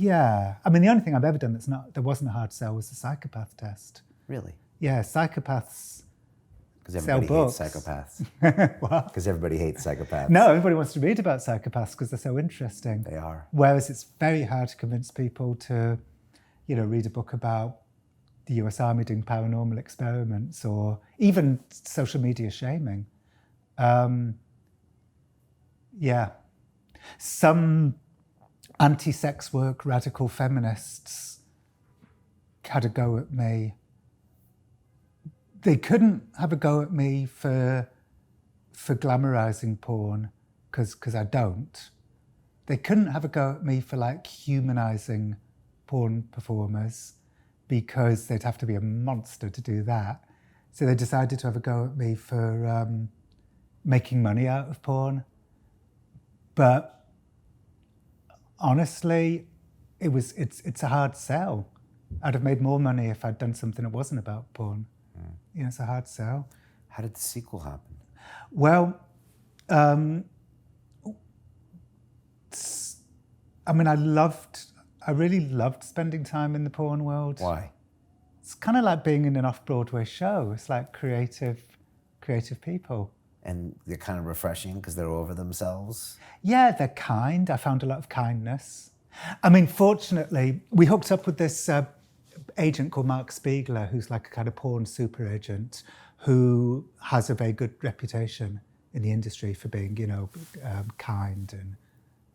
Yeah. I mean, the only thing I've ever done that wasn't a hard sell was the psychopath test. Really? Yeah, psychopaths Because sell everybody hates books. psychopaths. What? Because everybody hates psychopaths. No, everybody wants to read about psychopaths because they're so interesting. They are. Whereas it's very hard to convince people to, read a book about the US Army doing paranormal experiments or even social media shaming. Yeah. Some anti-sex work radical feminists had a go at me. They couldn't have a go at me for glamorizing porn because I don't. They couldn't have a go at me for like humanizing porn performers because they'd have to be a monster to do that. So they decided to have a go at me for making money out of porn. But honestly, it's a hard sell. I'd have made more money if I'd done something that wasn't about porn. It's a hard sell. How did the sequel happen? Well, I mean, I really loved spending time in the porn world. Why? It's kind of like being in an off-Broadway show. It's like creative people. And they're kind of refreshing because they're over themselves? Yeah, they're kind. I found a lot of kindness. I mean, fortunately, we hooked up with this agent called Mark Spiegler, who's like a kind of porn super agent who has a very good reputation in the industry for being, kind and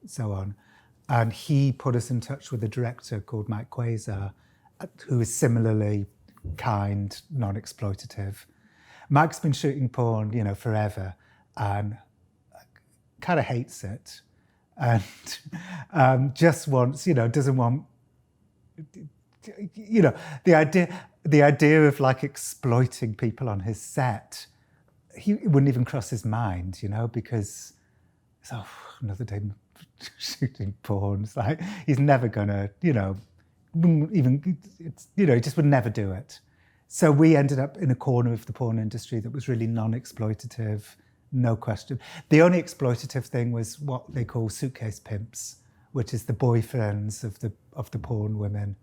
so on. And he put us in touch with a director called Mike Quasar, who is similarly kind, non-exploitative. Mike's been shooting porn, forever, and kind of hates it, and just wants, doesn't want, the idea of like exploiting people on his set. It wouldn't even cross his mind, because it's another day shooting porn. It's like he's never gonna, even he just would never do it. So we ended up in a corner of the porn industry that was really non-exploitative, no question. The only exploitative thing was what they call suitcase pimps, which is the boyfriends of the porn women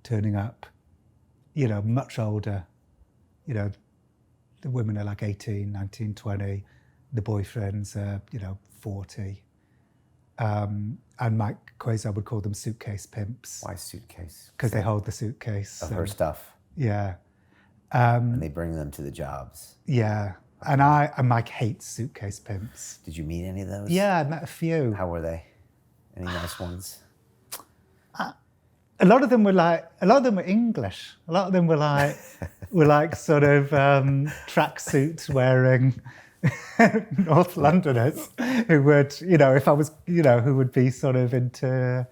turning up, much older. The women are like 18, 19, 20. The boyfriends are, 40. And Mike Quasar would call them suitcase pimps. Why suitcase? Because they hold the suitcase. Of her stuff. Yeah. And they bring them to the jobs. Yeah. And Mike hates suitcase pimps. Did you meet any of those? Yeah, I met a few. How were they? Any nice ones? A lot of them were English. A lot of them were like sort of tracksuit wearing North Londoners who would, if I was, who would be sort of into,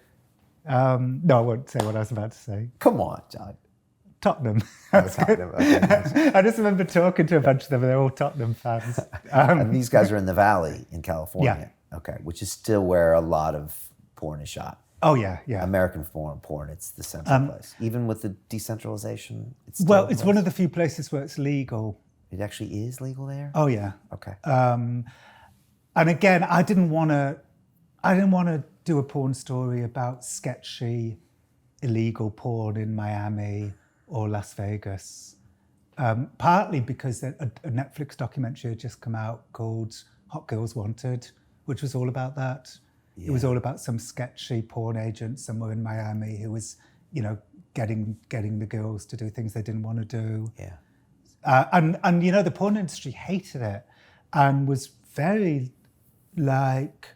no, I won't say what I was about to say. Come on, John. Tottenham. Oh, Tottenham. Okay, nice. I just remember talking to a bunch of them, they're all Tottenham fans. And these guys are in the Valley in California. Yeah. Okay, which is still where a lot of porn is shot. Oh, yeah, yeah. American porn, it's the central place. Even with the decentralization, it's still it's one of the few places where it's legal. It actually is legal there? Oh, yeah. Okay. And again, I didn't want to do a porn story about sketchy, illegal porn in Miami or Las Vegas. Partly because a Netflix documentary had just come out called Hot Girls Wanted, which was all about that. Yeah. It was all about some sketchy porn agent somewhere in Miami who was, getting the girls to do things they didn't want to do. Yeah. And the porn industry hated it and was very like,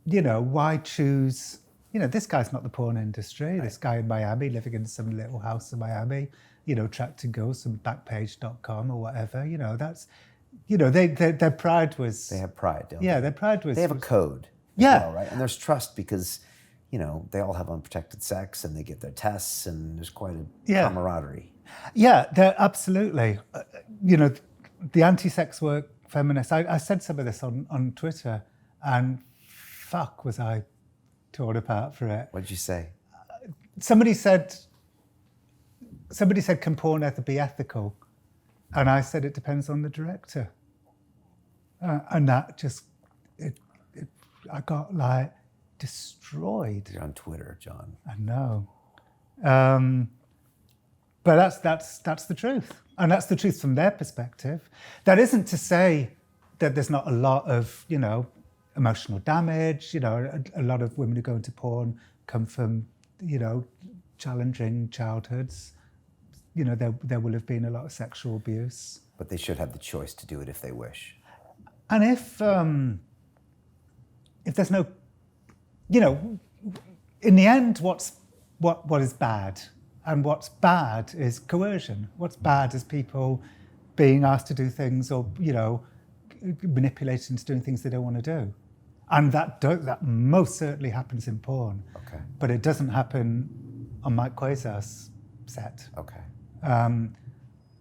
why choose, this guy's not the porn industry. Right. This guy in Miami living in some little house in Miami, attracting girls from Backpage.com or whatever, that's, their pride was... They have pride, don't they? Yeah, their pride was... They have a code. Yeah. Well, right? And there's trust because, they all have unprotected sex and they get their tests and there's quite a camaraderie. Yeah, they're absolutely. The anti-sex work feminists, I said some of this on Twitter and fuck was I torn apart for it. What did you say? Somebody said, can porn ever be ethical? And I said, it depends on the director. And that just, I got like, destroyed. You're on Twitter, Jon. I know. But that's the truth. And that's the truth from their perspective. That isn't to say that there's not a lot of, emotional damage. A lot of women who go into porn come from, challenging childhoods. There will have been a lot of sexual abuse. But they should have the choice to do it if they wish. And if there's no, in the end, what is bad? And what's bad is coercion. What's bad is people being asked to do things or, manipulated into doing things they don't want to do. And that most certainly happens in porn. Okay. But it doesn't happen on Mike Quasar's set. Okay. And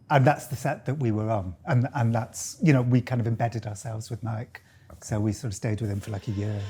that's the set that we were on. And that's, we kind of embedded ourselves with Mike. Okay. So we sort of stayed with him for like a year.